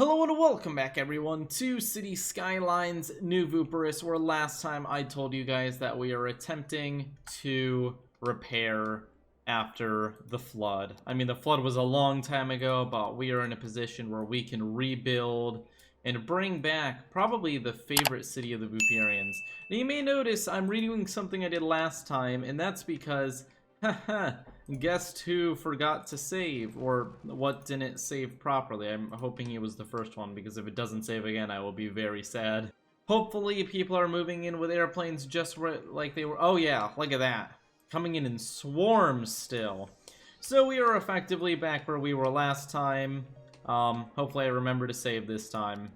Hello and welcome back everyone to City Skylines New Vooperis, where last time I told you guys that we are attempting to repair after the flood. I mean, the flood was a long time ago, but we are in a position where we can rebuild and bring back probably the favorite city of the Vooperians. Now you may notice I'm redoing something I did last time, and that's because haha, guess who forgot to save, or what didn't save properly. I'm hoping it was the first one, because if it doesn't save again, I will be very sad. Hopefully people are moving in with airplanes just like they were. Oh yeah, look at that. Coming in swarms still. So we are effectively back where we were last time. Hopefully I remember to save this time.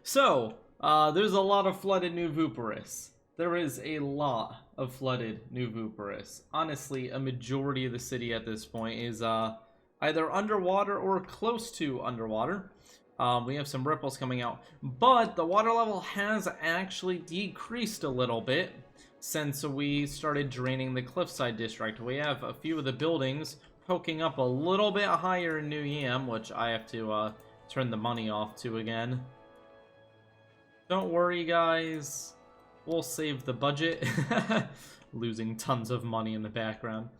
So, there's a lot of flooded New Vooperis. There is a lot of flooded New Vooperis. Honestly, a majority of the city at this point is either underwater or close to underwater. We have some ripples coming out, but the water level has actually decreased a little bit since we started draining the cliffside district. We have a few of the buildings poking up a little bit higher in New Yam, which I have to turn the money off to again. Don't worry, guys. We'll save the budget. Losing tons of money in the background.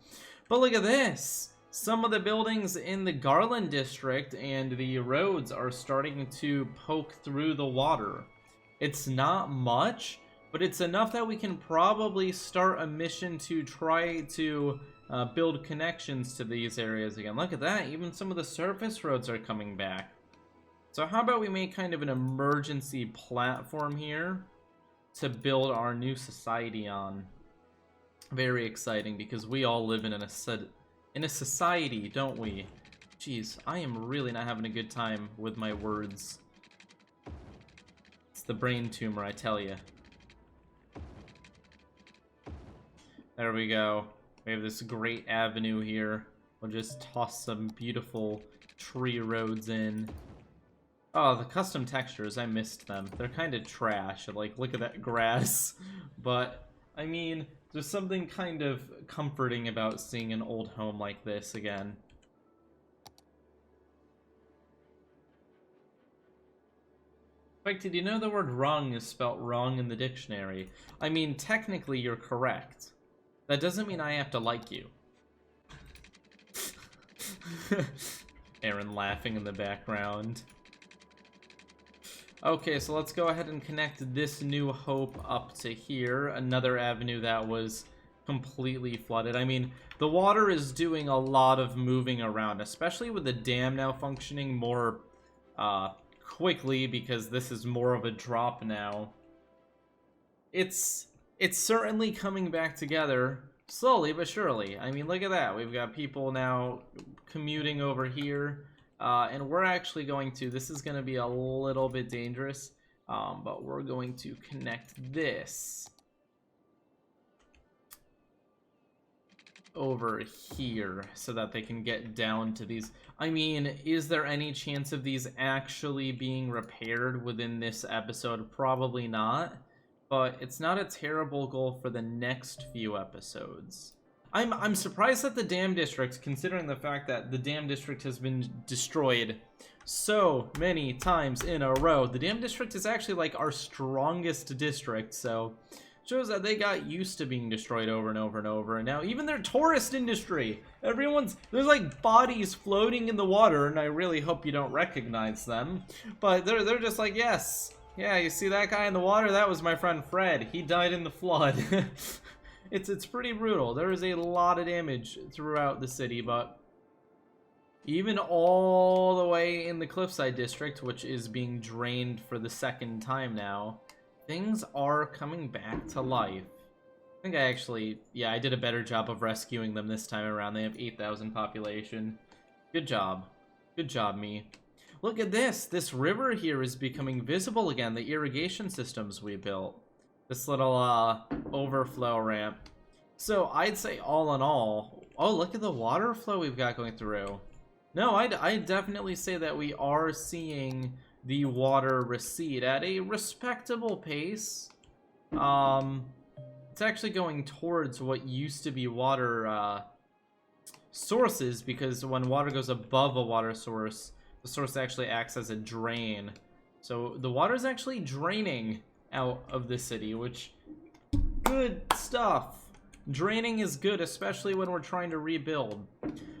But look at this! Some of the buildings in the Garland district and the roads are starting to poke through the water. It's not much, but it's enough that we can probably start a mission to try to build connections to these areas again. Look at that, even some of the surface roads are coming back. So how about we make kind of an emergency platform here to build our new society on. Very exciting, because we all live in a society, don't we? Jeez, I am really not having a good time with my words. It's the brain tumor, I tell you. There we go. We have this great avenue here. We'll just toss some beautiful tree roads in. Oh, the custom textures, I missed them. They're kind of trash. Like, look at that grass. But, I mean, there's something kind of comforting about seeing an old home like this again. In fact, did you know the word wrong is spelt wrong in the dictionary? I mean, technically you're correct. That doesn't mean I have to like you. Aaron laughing in the background. Okay, so let's go ahead and connect this New Hope up to here. Another avenue that was completely flooded. I mean, the water is doing a lot of moving around, especially with the dam now functioning more quickly, because this is more of a drop now. It's certainly coming back together, slowly but surely. I mean, look at that. We've got people now commuting over here. And we're actually going to, this is going to be a little bit dangerous, but we're going to connect this over here so that they can get down to these. I mean, is there any chance of these actually being repaired within this episode? Probably not, but it's not a terrible goal for the next few episodes. I'm surprised at the Dam District, considering the fact that the Dam District has been destroyed so many times in a row. The Dam District is actually like our strongest district, so shows that they got used to being destroyed over and over and over. And now even their tourist industry, there's like bodies floating in the water, and I really hope you don't recognize them. But they're just like, yes, yeah, you see that guy in the water? That was my friend Fred. He died in the flood. It's pretty brutal. There is a lot of damage throughout the city, but even all the way in the Cliffside District, which is being drained for the second time now, things are coming back to life. I think I did a better job of rescuing them this time around. They have 8,000 population. Good job. Good job, me. Look at this. This river here is becoming visible again. The irrigation systems we built. This little overflow ramp. So I'd say all in all, oh, look at the water flow we've got going through. No, I'd definitely say that we are seeing the water recede at a respectable pace. It's actually going towards what used to be water sources, because when water goes above a water source, The source actually acts as a drain. So the water's actually draining out of the city, which... good stuff. Draining is good, especially when we're trying to rebuild.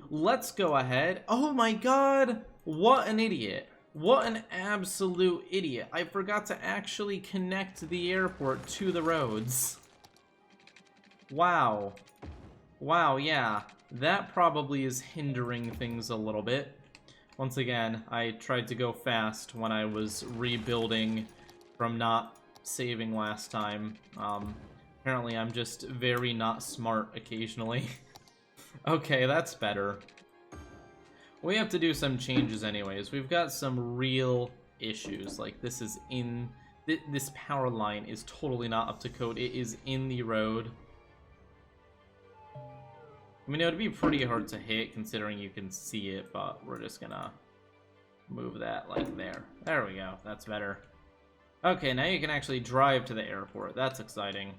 Let's go ahead. Oh my god! What an idiot. What an absolute idiot. I forgot to actually connect the airport to the roads. Wow. Wow, yeah. That probably is hindering things a little bit. Once again, I tried to go fast when I was rebuilding from not saving last time. Apparently I'm just very not smart occasionally. Okay, that's better. We have to do some changes anyways. We've got some real issues. Like, this is in... this power line is totally not up to code. It is in the road. I mean, it would be pretty hard to hit considering you can see it, but we're just gonna move that like there. There we go. That's better. Okay, now you can actually drive to the airport. That's exciting.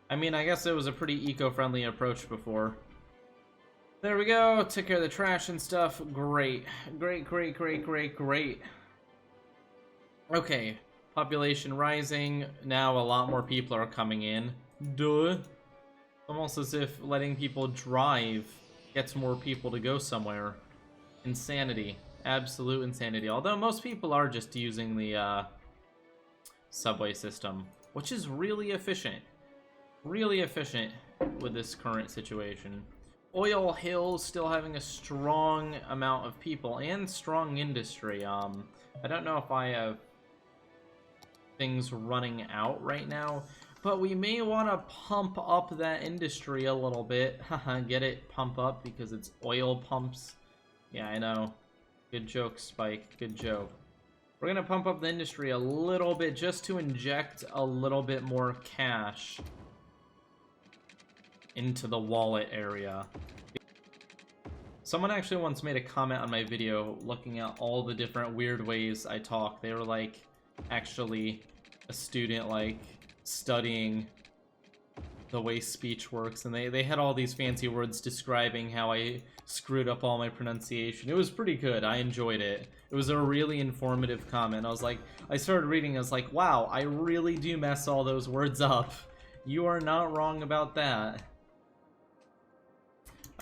I mean, I guess it was a pretty eco-friendly approach before. There we go. Took care of the trash and stuff. Great. Great, great, great, great, great. Okay. Population rising. Now a lot more people are coming in. Duh. Almost as if letting people drive gets more people to go somewhere. Insanity. Absolute insanity. Although most people are just using the subway system, which is really efficient. Really efficient with this current situation. Oil Hill still having a strong amount of people and strong industry. I don't know if I have things running out right now, but we may want to pump up that industry a little bit. Haha, get it? Pump up because it's oil pumps. Yeah, I know. Good joke, Spike. Good joke. We're gonna pump up the industry a little bit just to inject a little bit more cash into the wallet area. Someone actually once made a comment on my video looking at all the different weird ways I talk. They were like, actually a student like studying the way speech works, and they had all these fancy words describing how I screwed up all my pronunciation. It was pretty good. I enjoyed it. It was a really informative comment. I started reading, I was like, wow, I really do mess all those words up. You are not wrong about that.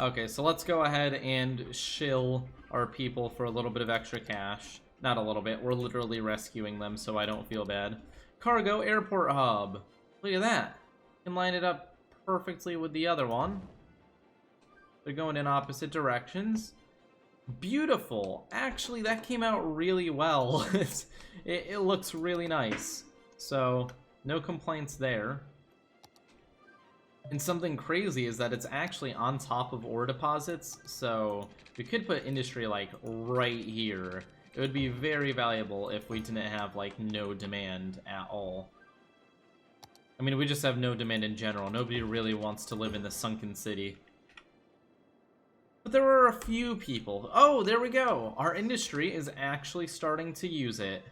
Okay, so let's go ahead and shill our people for a little bit of extra cash. Not a little bit, we're literally rescuing them, so I don't feel bad. Cargo airport hub. Look at that. You can line it up perfectly with the other one. They're going in opposite directions. Beautiful. Actually, that came out really well. it looks really nice. So, no complaints there. And something crazy is that it's actually on top of ore deposits, so we could put industry, like, right here. It would be very valuable if we didn't have, like, no demand at all. I mean, we just have no demand in general. Nobody really wants to live in the sunken city. But there are a few people. Oh, there we go! Our industry is actually starting to use it.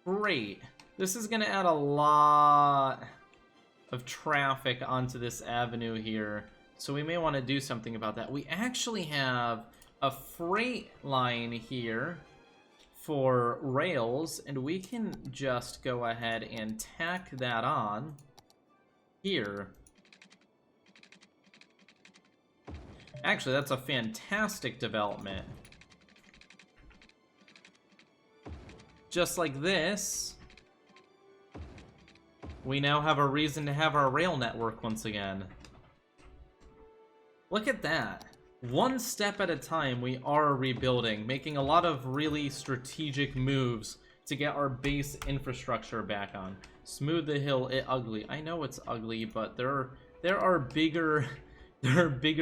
Great. This is gonna add a lot of traffic onto this avenue here, so we may want to do something about that. We actually have a freight line here for rails, and we can just go ahead and tack that on here. Actually, that's a fantastic development. Just like this, we now have a reason to have our rail network once again. Look at that. One step at a time, we are rebuilding, making a lot of really strategic moves to get our base infrastructure back on. Smooth the hill, it ugly. I know it's ugly, but there are bigger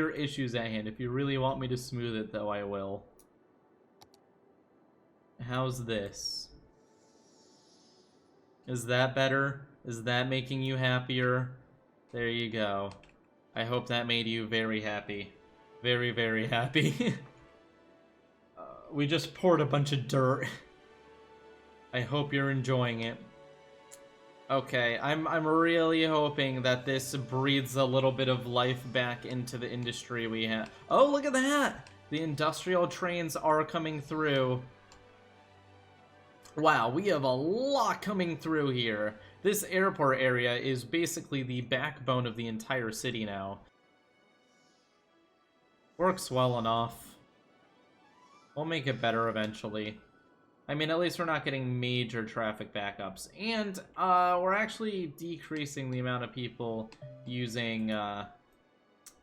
issues at hand. If you really want me to smooth it, though, I will. How's this? Is that better? Is that making you happier? There you go. I hope that made you very happy. Very, very happy. We just poured a bunch of dirt. I hope you're enjoying it. Okay, I'm really hoping that this breathes a little bit of life back into the industry we have. Oh, look at that! The industrial trains are coming through. Wow, we have a lot coming through here. This airport area is basically the backbone of the entire city now. Works well enough. We'll make it better eventually. I mean, at least we're not getting major traffic backups. And we're actually decreasing the amount of people using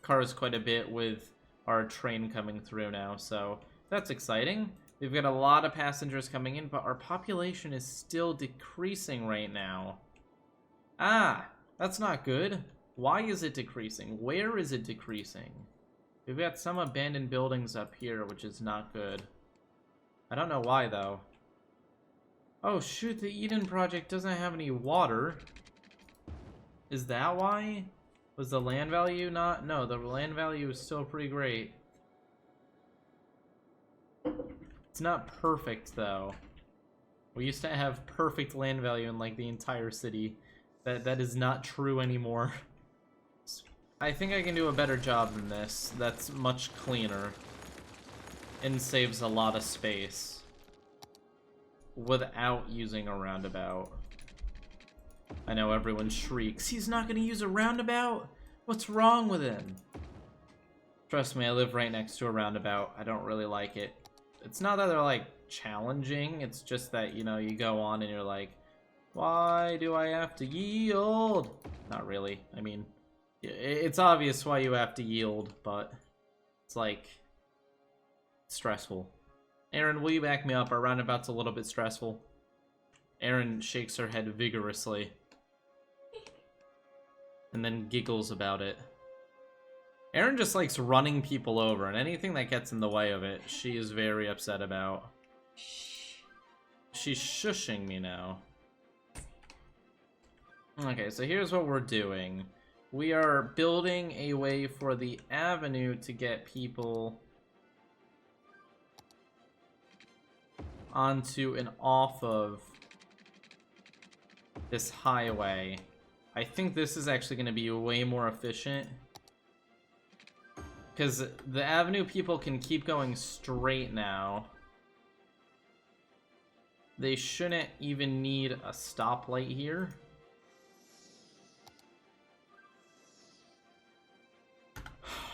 cars quite a bit with our train coming through now. So that's exciting. We've got a lot of passengers coming in, but our population is still decreasing right now. Ah, that's not good. Why is it decreasing? Where is it decreasing? We've got some abandoned buildings up here, which is not good. I don't know why, though. Oh, shoot, the Eden Project doesn't have any water. Is that why? Was the land value not? No, the land value is still pretty great. It's not perfect, though. We used to have perfect land value in, like, the entire city. That is not true anymore. I think I can do a better job than this. That's much cleaner. And saves a lot of space. Without using a roundabout. I know everyone shrieks, he's not gonna use a roundabout? What's wrong with him? Trust me, I live right next to a roundabout. I don't really like it. It's not that they're, like, challenging. It's just that, you know, you go on and you're like, why do I have to yield? Not really. I mean, it's obvious why you have to yield, but it's, like, stressful. Aaron, will you back me up? Our roundabout's a little bit stressful. Aaron shakes her head vigorously. And then giggles about it. Aaron just likes running people over, and anything that gets in the way of it, she is very upset about. She's shushing me now. Okay, so here's what we're doing. We are building a way for the avenue to get people onto and off of this highway. I think this is actually going to be way more efficient. Because the avenue people can keep going straight now. They shouldn't even need a stoplight here.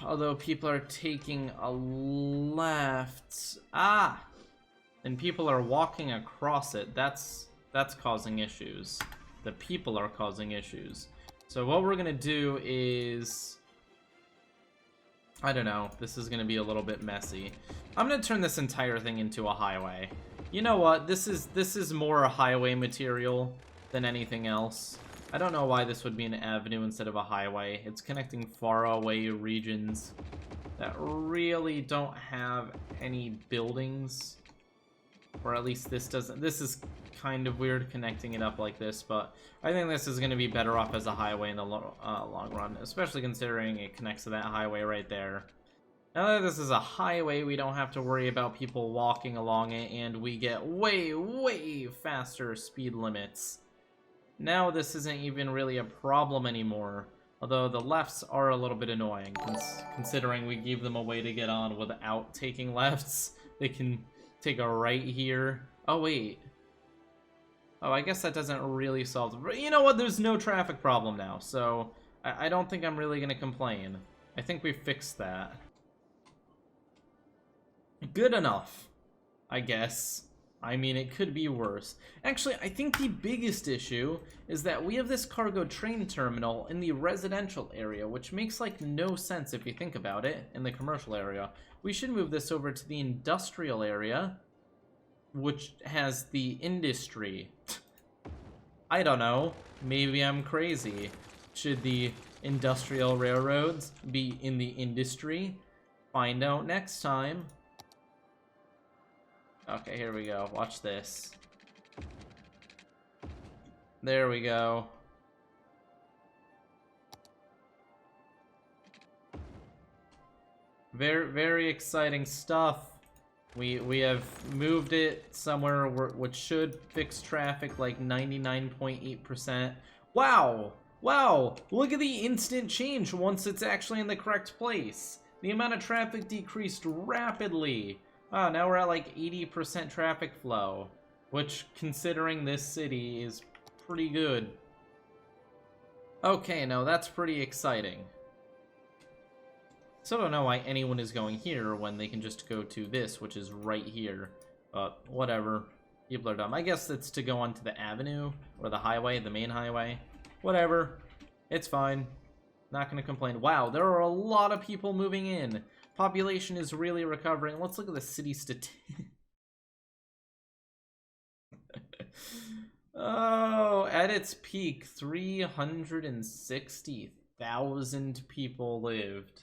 Although people are taking a left. Ah! And people are walking across it. That's causing issues. The people are causing issues. So what we're gonna do is, I don't know, this is gonna be a little bit messy. I'm gonna turn this entire thing into a highway. You know what? This is more a highway material than anything else. I don't know why this would be an avenue instead of a highway. It's connecting faraway regions that really don't have any buildings. Or at least this doesn't. This is kind of weird connecting it up like this, but I think this is going to be better off as a highway in the long run, especially considering it connects to that highway right there. Now that this is a highway, we don't have to worry about people walking along it, and we get way, way faster speed limits. Now this isn't even really a problem anymore, although the lefts are a little bit annoying, considering we gave them a way to get on without taking lefts. They can take a right here. Oh, wait. Oh, I guess that doesn't really solve it. But you know what? There's no traffic problem now, so I don't think I'm really going to complain. I think we fixed that. Good enough, I guess. I mean, it could be worse. Actually, I think the biggest issue is that we have this cargo train terminal in the residential area, which makes, like, no sense if you think about it, in the commercial area. We should move this over to the industrial area, which has the industry. I don't know. Maybe I'm crazy. Should the industrial railroads be in the industry? Find out next time. Okay, here we go. Watch this. There we go. Very, very exciting stuff. We have moved it somewhere which should fix traffic like 99.8%. Wow! Wow! Look at the instant change once it's actually in the correct place. The amount of traffic decreased rapidly. Wow, now we're at like 80% traffic flow. which, considering this city, is pretty good. Okay, now that's pretty exciting. Still don't know why anyone is going here when they can just go to this, which is right here. But whatever. People are dumb. I guess it's to go onto the avenue, or the highway, the main highway. Whatever. It's fine. Not gonna complain. Wow, there are a lot of people moving in. Population is really recovering. Let's look at the city statistics. Oh, at its peak, 360,000 people lived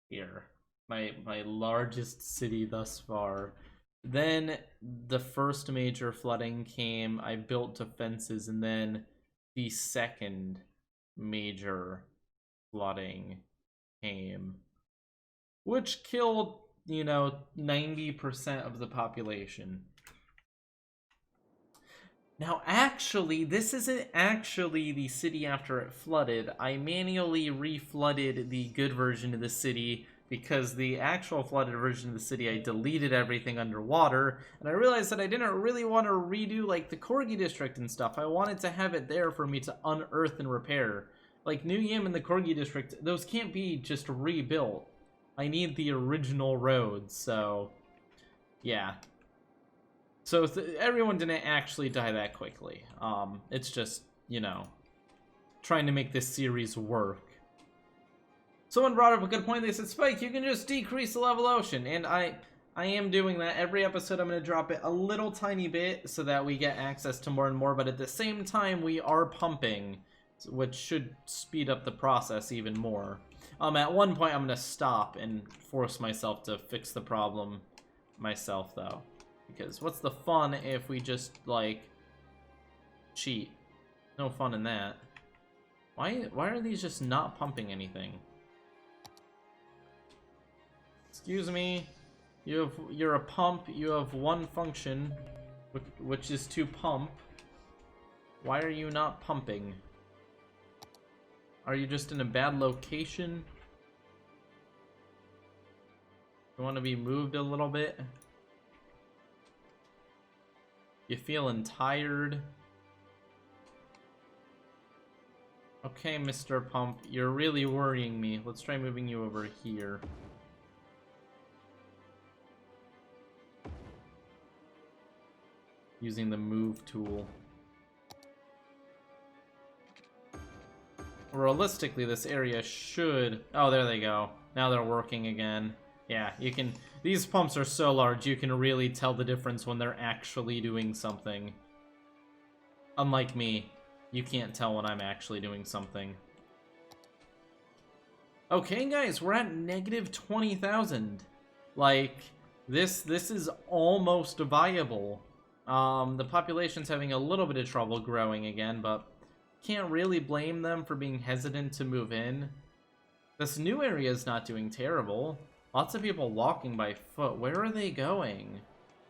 here. My largest city thus far. Then the first major flooding came. I built defenses, and then the second major flooding came, which killed, 90% of the population. Now, actually, this isn't actually the city after it flooded. I manually reflooded the good version of the city because the actual flooded version of the city, I deleted everything underwater, and I realized that I didn't really want to redo, like, the Corgi district and stuff. I wanted to have it there for me to unearth and repair. Like, New Yim and the Corgi district, those can't be just rebuilt. I need the original roads, so yeah. So everyone didn't actually die that quickly. It's just, trying to make this series work. Someone brought up a good point. They said, Spike, you can just decrease the level ocean. And I am doing that. Every episode I'm going to drop it a little tiny bit so that we get access to more and more. But at the same time, we are pumping, which should speed up the process even more. At one point, I'm going to stop and force myself to fix the problem myself, though. Because what's the fun if we just, like, cheat? No fun in that. Why are these just not pumping anything? Excuse me. You're a pump. You have one function, which is to pump. Why are you not pumping? Are you just in a bad location? You want to be moved a little bit? You feeling tired? Okay, Mr. Pump, you're really worrying me. Let's try moving you over here. Using the move tool. Realistically, this area should... Oh, there they go. Now they're working again. Yeah, you can... These pumps are so large, you can really tell the difference when they're actually doing something. Unlike me, you can't tell when I'm actually doing something. Okay, guys, we're at negative 20,000. Like, this is almost viable. The population's having a little bit of trouble growing again, but can't really blame them for being hesitant to move in. This new area is not doing terrible. Lots of people walking by foot. Where are they going?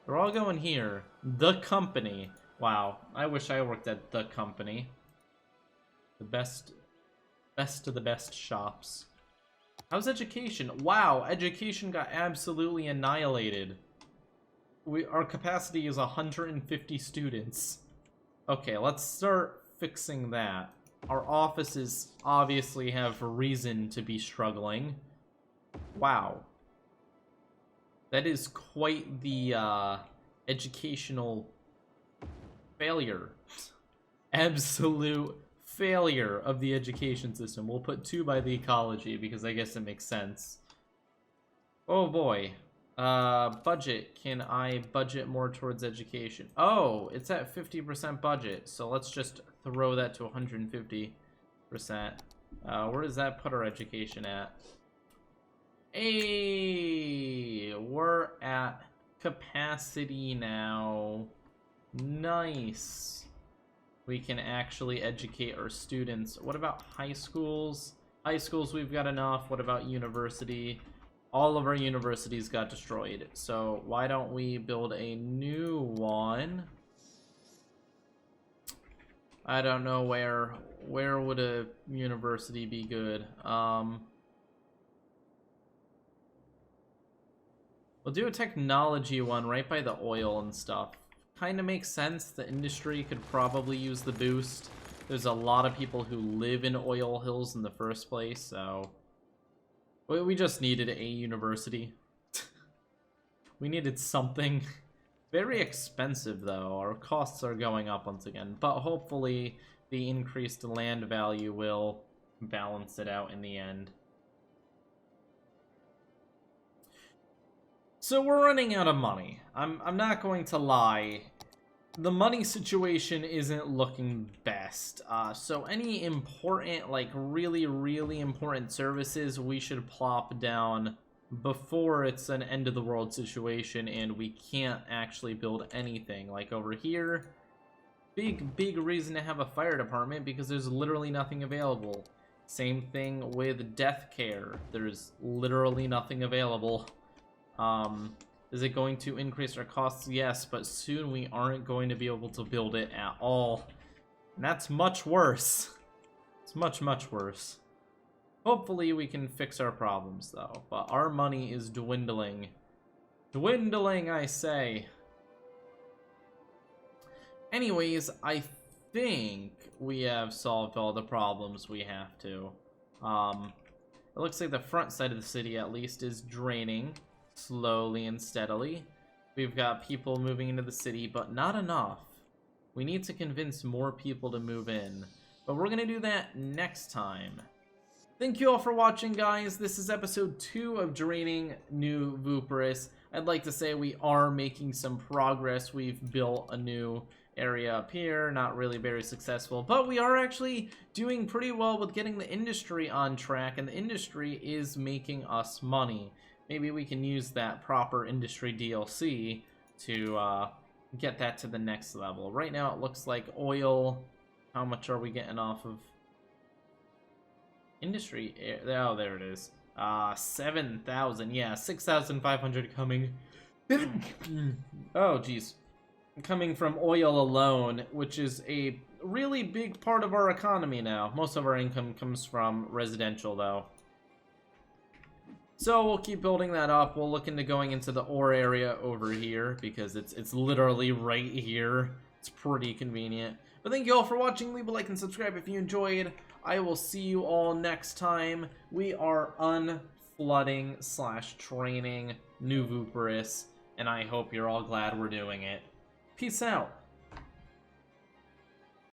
They're all going here. The company. Wow, I wish I worked at the company. The best of the best shops. How's education? Wow, education got absolutely annihilated. Our capacity is 150 students. Okay, let's start fixing that. Our offices obviously have reason to be struggling. Wow. That is quite the educational failure. Absolute failure of the education system. We'll put 2 by the ecology because I guess it makes sense. Oh boy. Budget. Can I budget more towards education? Oh, it's at 50% budget, so let's just throw that to 150%. Where does that put our education at? Hey, we're at capacity now. Nice. We can actually educate our students. What about high schools? High schools, we've got enough. What about university? All of our universities got destroyed. So why don't we build a new one? I don't know where would a university be good. We'll do a technology one right by the oil and stuff. kind of makes sense. The industry could probably use the boost. There's a lot of people who live in oil hills in the first place, so we just needed a university. We needed something. Very expensive, though. Our costs are going up once again, but hopefully the increased land value will balance it out in the end. So we're running out of money. I'm not going to lie. The money situation isn't looking best. So any important, like really, really important services, we should plop down before it's an end of the world situation and we can't actually build anything. Like over here, big reason to have a fire department because there's literally nothing available. Same thing with death care. There's literally nothing available. Is it going to increase our costs? Yes, but soon we aren't going to be able to build it at all. And that's much worse. It's much worse. Hopefully we can fix our problems, though. But our money is dwindling. Dwindling, I say. Anyways, I think we have solved all the problems we have to. It looks like the front side of the city, at least, is draining slowly and steadily. We've got people moving into the city, but not enough. We need to convince more people to move in. But we're going to do that next time. Thank you all for watching, guys. This is episode 2 of Draining New Vooperis. I'd like to say we are making some progress. We've built a new area up here, not really very successful, but we are actually doing pretty well with getting the industry on track, and the industry is making us money. Maybe we can use that proper industry DLC to get that to the next level. Right now it looks like oil. How much are we getting off of industry? Oh, there it is. 7,000. Yeah, 6,500 coming. Oh, geez. Coming from oil alone, which is a really big part of our economy now. Most of our income comes from residential, though. So we'll keep building that up. We'll look into going into the ore area over here because it's literally right here. It's pretty convenient. But thank you all for watching. Leave a like and subscribe if you enjoyed. I will see you all next time. We are unflooding / training New Vooperis, and I hope you're all glad we're doing it. Peace out.